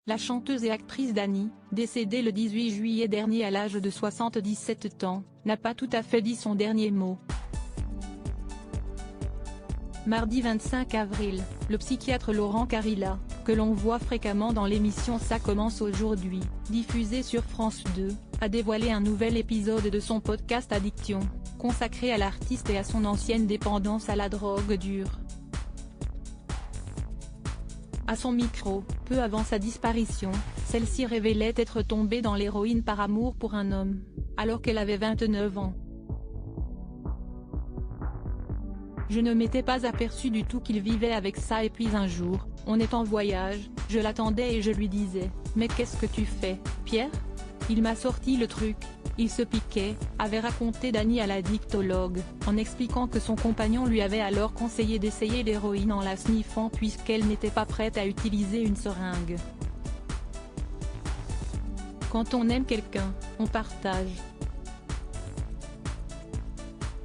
La chanteuse et actrice Dani, décédée le 18 juillet dernier à l'âge de 77 ans, n'a pas tout à fait dit son dernier mot. Mardi 25 avril, le psychiatre Laurent Carilla, que l'on voit fréquemment dans l'émission Ça commence aujourd'hui, diffusée sur France 2, a dévoilé un nouvel épisode de son podcast Addiction, consacré à l'artiste et à son ancienne dépendance à la drogue dure. À son micro, peu avant sa disparition, celle-ci révélait être tombée dans l'héroïne par amour pour un homme, alors qu'elle avait 29 ans. Je ne m'étais pas aperçu du tout qu'il vivait avec ça et puis un jour, on est en voyage, je l'attendais et je lui disais « Mais qu'est-ce que tu fais, Pierre ?» Il m'a sorti le truc, il se piquait, avait raconté Dani à l'addictologue, en expliquant que son compagnon lui avait alors conseillé d'essayer l'héroïne en la sniffant puisqu'elle n'était pas prête à utiliser une seringue. Quand on aime quelqu'un, on partage.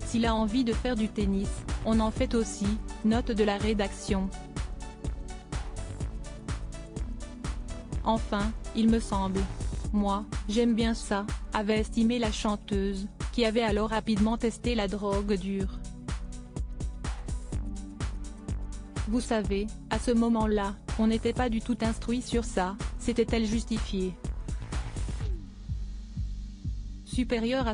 S'il a envie de faire du tennis, on en fait aussi, note de la rédaction. Enfin, il me semble. Moi, j'aime bien ça, avait estimé la chanteuse, qui avait alors rapidement testé la drogue dure. Vous savez, à ce moment-là, on n'était pas du tout instruit sur ça, c'était-elle justifiée. Supérieur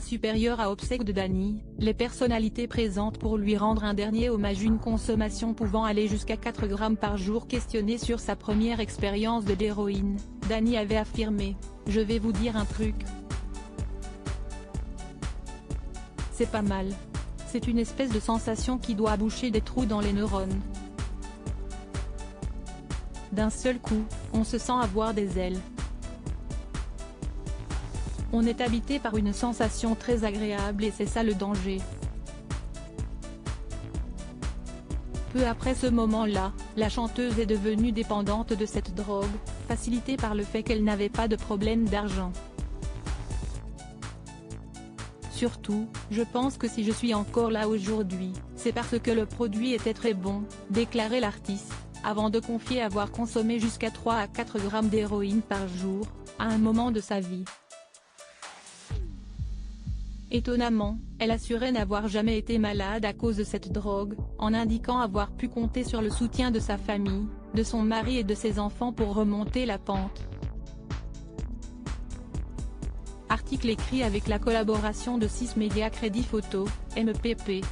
à obsèques de Dani, les personnalités présentes pour lui rendre un dernier hommage, une consommation pouvant aller jusqu'à 4 grammes par jour. Questionné sur sa première expérience de l'héroïne, Dani avait affirmé « Je vais vous dire un truc. C'est pas mal. C'est une espèce de sensation qui doit boucher des trous dans les neurones. D'un seul coup, on se sent avoir des ailes. On est habité par une sensation très agréable et c'est ça le danger. » Peu après ce moment-là, la chanteuse est devenue dépendante de cette drogue, facilitée par le fait qu'elle n'avait pas de problème d'argent. Surtout, je pense que si je suis encore là aujourd'hui, c'est parce que le produit était très bon, déclarait l'artiste, avant de confier avoir consommé jusqu'à 3 à 4 grammes d'héroïne par jour, à un moment de sa vie. Étonnamment, elle assurait n'avoir jamais été malade à cause de cette drogue, en indiquant avoir pu compter sur le soutien de sa famille, de son mari et de ses enfants pour remonter la pente. Article écrit avec la collaboration de 6 médias Crédit Photo, MPP.